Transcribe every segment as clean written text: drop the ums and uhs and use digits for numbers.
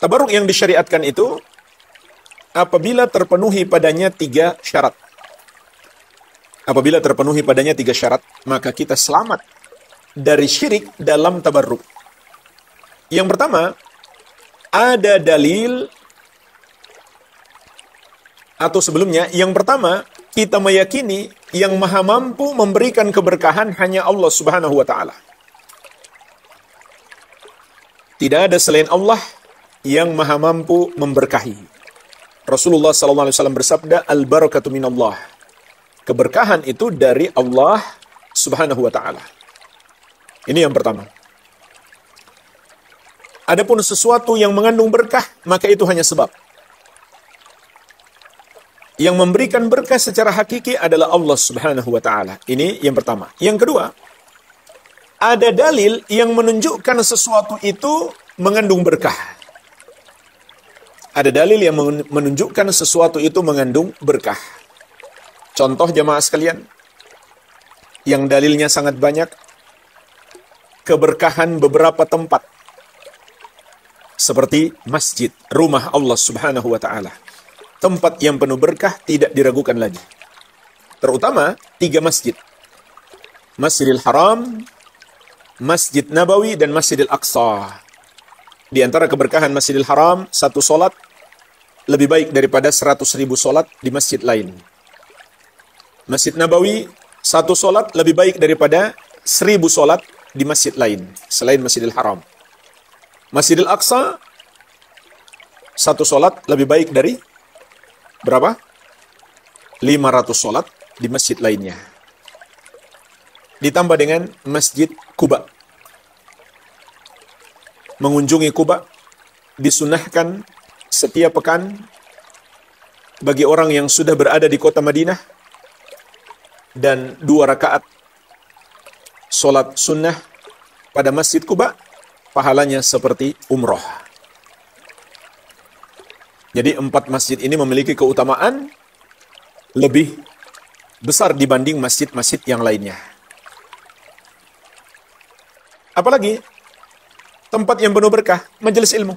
Tabarruk yang disyariatkan itu apabila terpenuhi padanya 3 syarat. Apabila terpenuhi padanya 3 syarat, maka kita selamat dari syirik dalam tabarruk. Yang pertama, ada dalil, atau sebelumnya, yang pertama, kita meyakini yang maha mampu memberikan keberkahan hanya Allah Subhanahu wa ta'ala. Tidak ada selain Allah yang maha mampu memberkahi. Rasulullah SAW bersabda, al-barakatu minallah. Keberkahan itu dari Allah Subhanahu wa ta'ala. Ini yang pertama. Adapun sesuatu yang mengandung berkah, maka itu hanya sebab. Yang memberikan berkah secara hakiki adalah Allah Subhanahu wa ta'ala. Ini yang pertama. Yang kedua, ada dalil yang menunjukkan sesuatu itu mengandung berkah. Ada dalil yang menunjukkan sesuatu itu mengandung berkah. Contoh jamaah sekalian, yang dalilnya sangat banyak, keberkahan beberapa tempat. Seperti masjid, rumah Allah Subhanahu wa ta'ala. Tempat yang penuh berkah tidak diragukan lagi. Terutama 3 masjid. Masjidil Haram, Masjid Nabawi, dan Masjidil Aqsa. Di antara keberkahan Masjidil Haram, 1 solat lebih baik daripada 100.000 solat di masjid lain. Masjid Nabawi, 1 solat lebih baik daripada 1000 solat di masjid lain selain Masjidil Haram. Masjidil Aqsa, 1 solat lebih baik dari berapa? 500 solat di masjid lainnya. Ditambah dengan Masjid Quba. Mengunjungi Quba disunahkan setiap pekan bagi orang yang sudah berada di kota Madinah, dan 2 rakaat solat sunnah pada Masjid Quba pahalanya seperti umroh. Jadi 4 masjid ini memiliki keutamaan lebih besar dibanding masjid-masjid yang lainnya. Apalagi tempat yang penuh berkah, majelis ilmu.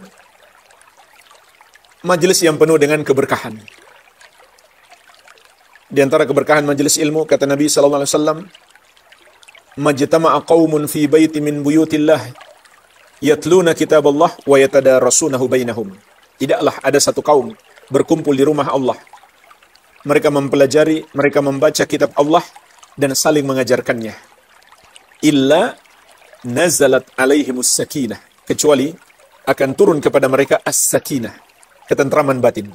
Majelis yang penuh dengan keberkahan. Di antara keberkahan majelis ilmu, kata Nabi SAW, majtama'a qaumun fi baiti min buyutillah yatluna kitaballah wa yatadarasunahu bainahum. Tidaklah ada satu kaum berkumpul di rumah Allah. Mereka mempelajari, mereka membaca kitab Allah dan saling mengajarkannya. Illa nazalat alaihimus sakinah. Kecuali akan turun kepada mereka as-sakinah, ketentraman batin.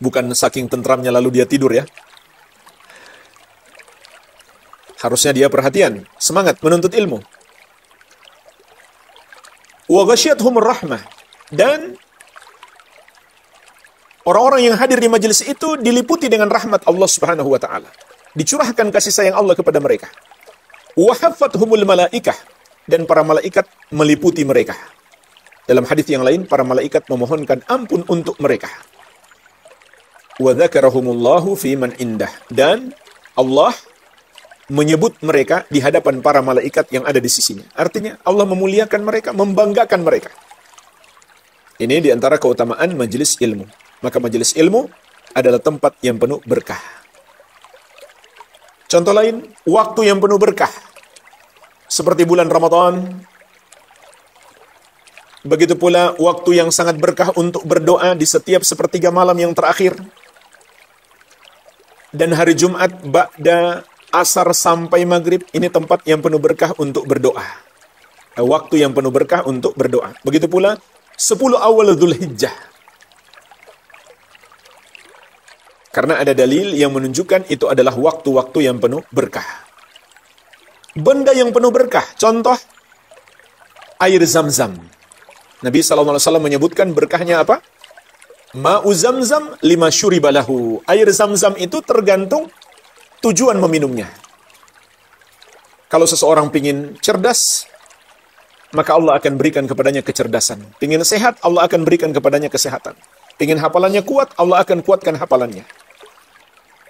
Bukan saking tentramnya lalu dia tidur ya. Harusnya dia perhatian, semangat menuntut ilmu. Wa ghasyiyatuhumur rahmah, dan orang-orang yang hadir di majelis itu diliputi dengan rahmat Allah Subhanahu wa taala. Dicurahkan kasih sayang Allah kepada mereka. Wa haffathumul malaikah, dan para malaikat meliputi mereka. Dalam hadis yang lain, para malaikat memohonkan ampun untuk mereka. Wa dzakarahumullahu fi man indah, dan Allah menyebut mereka di hadapan para malaikat yang ada di sisinya. Artinya Allah memuliakan mereka, membanggakan mereka. Ini di antara keutamaan majelis ilmu. Maka majelis ilmu adalah tempat yang penuh berkah. Contoh lain, waktu yang penuh berkah. Seperti bulan Ramadan. Begitu pula waktu yang sangat berkah untuk berdoa di setiap sepertiga malam yang terakhir. Dan hari Jumat ba'da asar sampai maghrib, ini tempat yang penuh berkah untuk berdoa. Waktu yang penuh berkah untuk berdoa. Begitu pula 10 awal Dzulhijjah. Karena ada dalil yang menunjukkan itu adalah waktu-waktu yang penuh berkah. Benda yang penuh berkah, contoh air Zam-Zam. Nabi SAW menyebutkan berkahnya apa? Ma'u Zamzam lima syuribalahu. Air Zam-Zam itu tergantung tujuan meminumnya. Kalau seseorang pingin cerdas, maka Allah akan berikan kepadanya kecerdasan. Pingin sehat, Allah akan berikan kepadanya kesehatan. Pingin hafalannya kuat, Allah akan kuatkan hafalannya.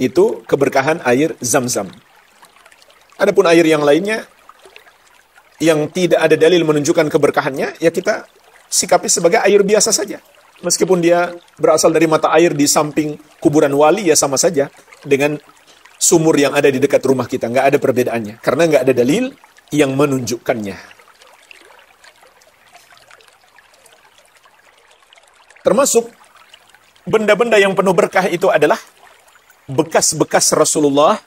Itu keberkahan air Zam-Zam. Adapun air yang lainnya, yang tidak ada dalil menunjukkan keberkahannya, ya kita sikapi sebagai air biasa saja. Meskipun dia berasal dari mata air di samping kuburan wali, ya sama saja dengan sumur yang ada di dekat rumah kita. Nggak ada perbedaannya. Karena nggak ada dalil yang menunjukkannya. Termasuk benda-benda yang penuh berkah itu adalah bekas-bekas Rasulullah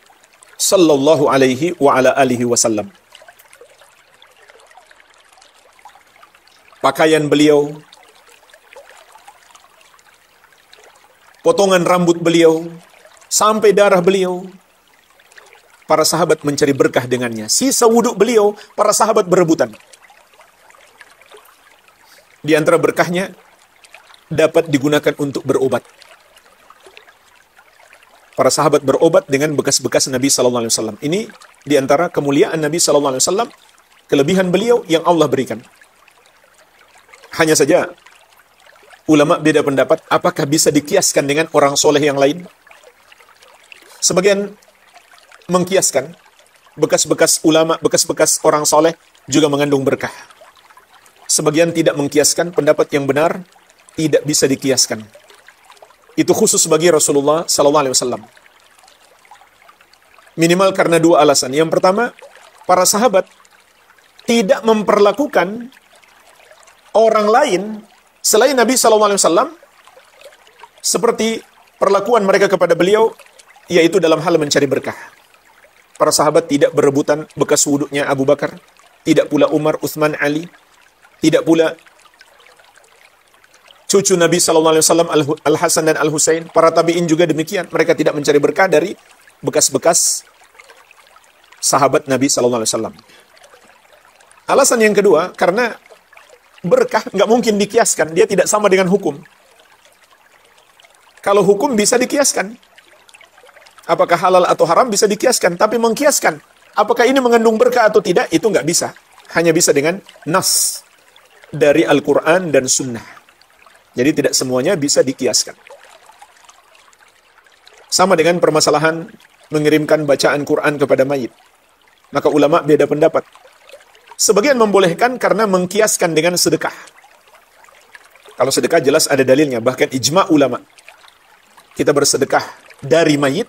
sallallahu alaihi wa ala alihi wasallam. Pakaian beliau, potongan rambut beliau, sampai darah beliau. Para sahabat mencari berkah dengannya. Sisa wudhu beliau, para sahabat berebutan. Di antara berkahnya, dapat digunakan untuk berobat. Para sahabat berobat dengan bekas-bekas Nabi Sallallahu Alaihi Wasallam. Ini di antara kemuliaan Nabi Sallallahu Alaihi Wasallam, kelebihan beliau yang Allah berikan. Hanya saja, ulama beda pendapat, apakah bisa dikiaskan dengan orang soleh yang lain? Sebagian mengkiaskan, bekas-bekas ulama, bekas-bekas orang soleh juga mengandung berkah. Sebagian tidak mengkiaskan, pendapat yang benar, tidak bisa dikiaskan. Itu khusus bagi Rasulullah Sallallahu Alaihi Wasallam. Minimal karena dua alasan. Yang pertama, para sahabat tidak memperlakukan orang lain selain Nabi Sallallahu Alaihi Wasallam seperti perlakuan mereka kepada beliau, yaitu dalam hal mencari berkah. Para sahabat tidak berebutan bekas wuduknya Abu Bakar, tidak pula Umar, Utsman, Ali, tidak pula cucu Nabi Sallallahu Alaihi Wasallam Al-Hasan dan Al-Husain. Para tabi'in juga demikian. Mereka tidak mencari berkah dari bekas-bekas sahabat Nabi Sallallahu Alaihi Wasallam. Alasan yang kedua, karena berkah nggak mungkin dikiaskan. Dia tidak sama dengan hukum. Kalau hukum bisa dikiaskan. Apakah halal atau haram bisa dikiaskan. Tapi mengkiaskan, apakah ini mengandung berkah atau tidak, itu nggak bisa. Hanya bisa dengan nas dari Al-Quran dan Sunnah. Jadi tidak semuanya bisa dikiaskan. Sama dengan permasalahan mengirimkan bacaan Quran kepada mayit. Maka ulama beda pendapat. Sebagian membolehkan karena mengkiaskan dengan sedekah. Kalau sedekah jelas ada dalilnya, bahkan ijma ulama. Kita bersedekah dari mayit,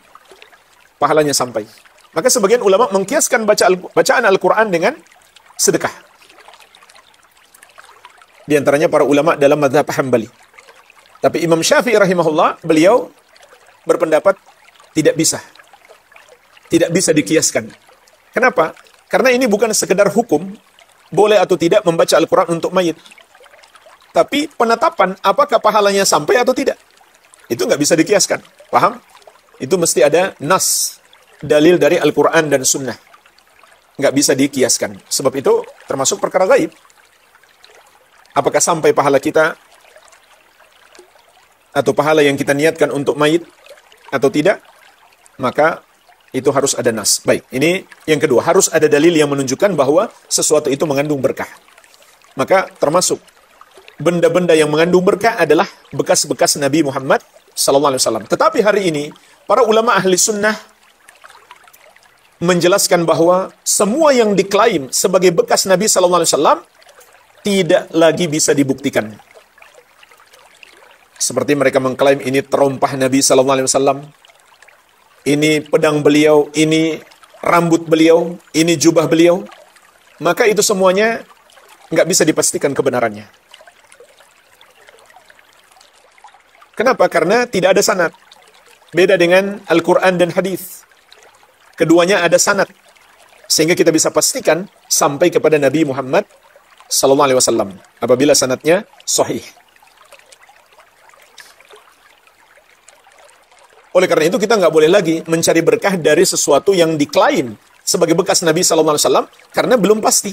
pahalanya sampai. Maka sebagian ulama mengkiaskan bacaan Al-Quran dengan sedekah. Di antaranya para ulama dalam mazhab Hambali. Tapi Imam Syafi'i rahimahullah, beliau berpendapat tidak bisa. Tidak bisa dikiaskan. Kenapa? Karena ini bukan sekedar hukum, boleh atau tidak membaca Al-Quran untuk mayit. Tapi penetapan apakah pahalanya sampai atau tidak. Itu nggak bisa dikiaskan. Paham? Itu mesti ada nas, dalil dari Al-Quran dan Sunnah. Nggak bisa dikiaskan. Sebab itu termasuk perkara gaib. Apakah sampai pahala kita atau pahala yang kita niatkan untuk mayit atau tidak, maka itu harus ada nas. Baik, ini yang kedua, harus ada dalil yang menunjukkan bahwa sesuatu itu mengandung berkah. Maka termasuk benda-benda yang mengandung berkah adalah bekas-bekas Nabi Muhammad SAW. Tetapi hari ini para ulama ahli sunnah menjelaskan bahwa semua yang diklaim sebagai bekas Nabi SAW tidak lagi bisa dibuktikan. Seperti mereka mengklaim ini terompah Nabi SAW, ini pedang beliau, ini rambut beliau, ini jubah beliau. Maka itu semuanya nggak bisa dipastikan kebenarannya. Kenapa? Karena tidak ada sanad. Beda dengan Al-Quran dan hadis. Keduanya ada sanad. Sehingga kita bisa pastikan sampai kepada Nabi Muhammad Sallallahu Alaihi Wasallam apabila sanadnya sahih. Oleh karena itu kita nggak boleh lagi mencari berkah dari sesuatu yang diklaim sebagai bekas Nabi Sallallahu Alaihi Wasallam karena belum pasti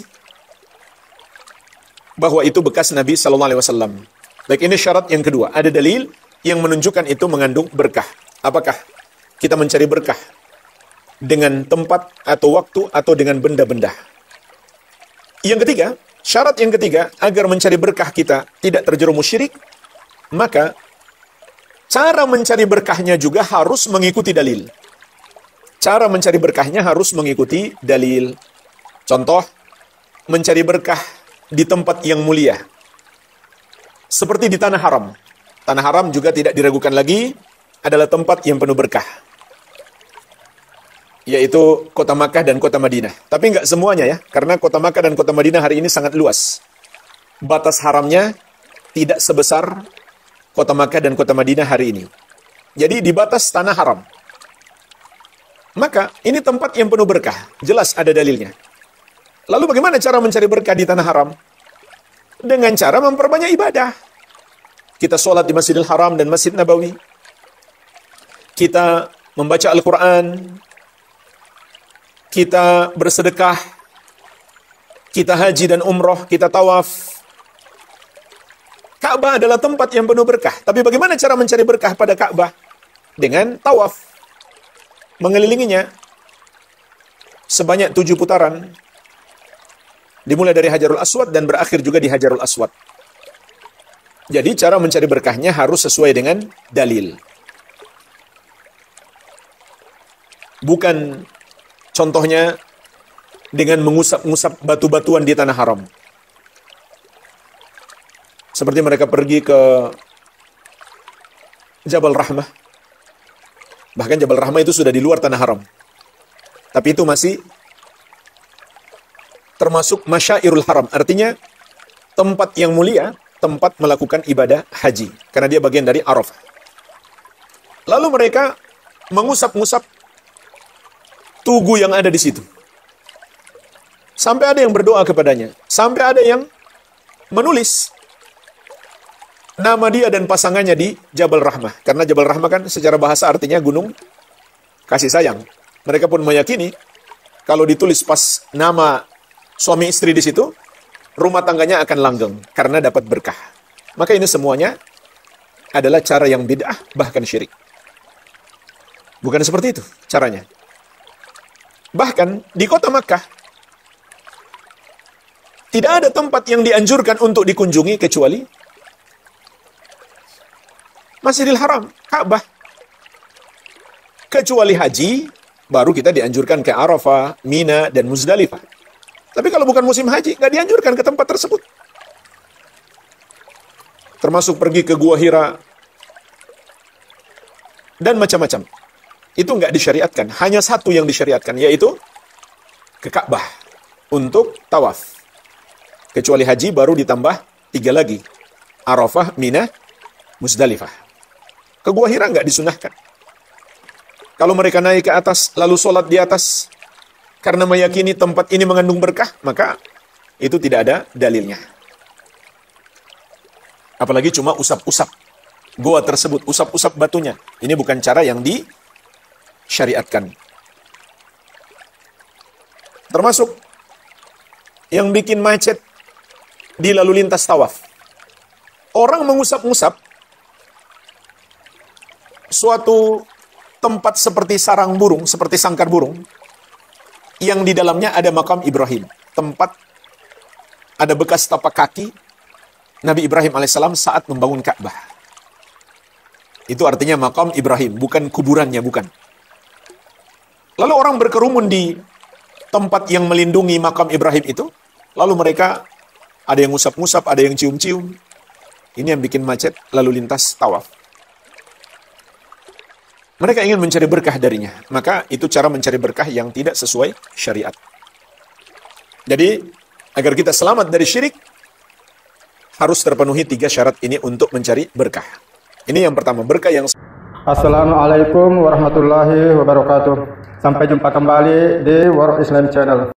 bahwa itu bekas Nabi Sallallahu Alaihi Wasallam. Baik, ini syarat yang kedua. Ada dalil yang menunjukkan itu mengandung berkah. Apakah kita mencari berkah dengan tempat atau waktu atau dengan benda-benda? Yang ketiga, syarat yang ketiga, agar mencari berkah kita tidak terjerumus syirik, maka cara mencari berkahnya juga harus mengikuti dalil. Cara mencari berkahnya harus mengikuti dalil. Contoh, mencari berkah di tempat yang mulia. Seperti di tanah haram. Tanah haram juga tidak diragukan lagi adalah tempat yang penuh berkah, yaitu kota Makkah dan kota Madinah. Tapi nggak semuanya ya, karena kota Makkah dan kota Madinah hari ini sangat luas. Batas haramnya tidak sebesar kota Makkah dan kota Madinah hari ini. Jadi di batas tanah haram. Maka ini tempat yang penuh berkah. Jelas ada dalilnya. Lalu bagaimana cara mencari berkah di tanah haram? Dengan cara memperbanyak ibadah. Kita sholat di Masjidil Haram dan Masjid Nabawi. Kita membaca Al-Quran. Kita bersedekah. Kita haji dan umroh. Kita tawaf. Ka'bah adalah tempat yang penuh berkah. Tapi bagaimana cara mencari berkah pada Ka'bah? Dengan tawaf. Mengelilinginya. Sebanyak 7 putaran. Dimulai dari Hajarul Aswad dan berakhir juga di Hajarul Aswad. Jadi cara mencari berkahnya harus sesuai dengan dalil. Bukan contohnya dengan mengusap-ngusap batu-batuan di tanah haram. Seperti mereka pergi ke Jabal Rahmah. Bahkan Jabal Rahmah itu sudah di luar tanah haram. Tapi itu masih termasuk masyairul haram. Artinya tempat yang mulia, tempat melakukan ibadah haji. Karena dia bagian dari Arafah. Lalu mereka mengusap-ngusap tugu yang ada di situ. Sampai ada yang berdoa kepadanya. Sampai ada yang menulis nama dia dan pasangannya di Jabal Rahmah. Karena Jabal Rahmah kan secara bahasa artinya gunung kasih sayang. Mereka pun meyakini kalau ditulis pas nama suami istri di situ, rumah tangganya akan langgeng karena dapat berkah. Maka ini semuanya adalah cara yang bid'ah, bahkan syirik. Bukan seperti itu caranya. Bahkan di kota Makkah tidak ada tempat yang dianjurkan untuk dikunjungi kecuali Masjidil Haram, Ka'bah. Kecuali haji, baru kita dianjurkan ke Arafah, Mina, dan Muzdalifah. Tapi kalau bukan musim haji, nggak dianjurkan ke tempat tersebut. Termasuk pergi ke Gua Hira. Dan macam-macam. Itu nggak disyariatkan. Hanya satu yang disyariatkan, yaitu ke Ka'bah. Untuk tawaf. Kecuali haji, baru ditambah 3 lagi. Arafah, Mina, Muzdalifah. Ke Gua Hira nggak disunahkan. Kalau mereka naik ke atas, lalu sholat di atas, karena meyakini tempat ini mengandung berkah, maka itu tidak ada dalilnya. Apalagi cuma usap-usap goa tersebut, usap-usap batunya. Ini bukan cara yang disyariatkan. Termasuk yang bikin macet di lalu lintas tawaf. Orang mengusap-ngusap suatu tempat seperti sarang burung, seperti sangkar burung, yang di dalamnya ada makam Ibrahim. Tempat ada bekas tapak kaki Nabi Ibrahim alaihissalam saat membangun Ka'bah. Itu artinya makam Ibrahim, bukan kuburannya, bukan. Lalu orang berkerumun di tempat yang melindungi makam Ibrahim itu. Lalu mereka ada yang ngusap-ngusap, ada yang cium-cium. Ini yang bikin macet lalu lintas tawaf. Mereka ingin mencari berkah darinya. Maka itu cara mencari berkah yang tidak sesuai syariat. Jadi, agar kita selamat dari syirik, harus terpenuhi 3 syarat ini untuk mencari berkah. Ini yang pertama, berkah yang... Assalamualaikum warahmatullahi wabarakatuh. Sampai jumpa kembali di World Islam Channel.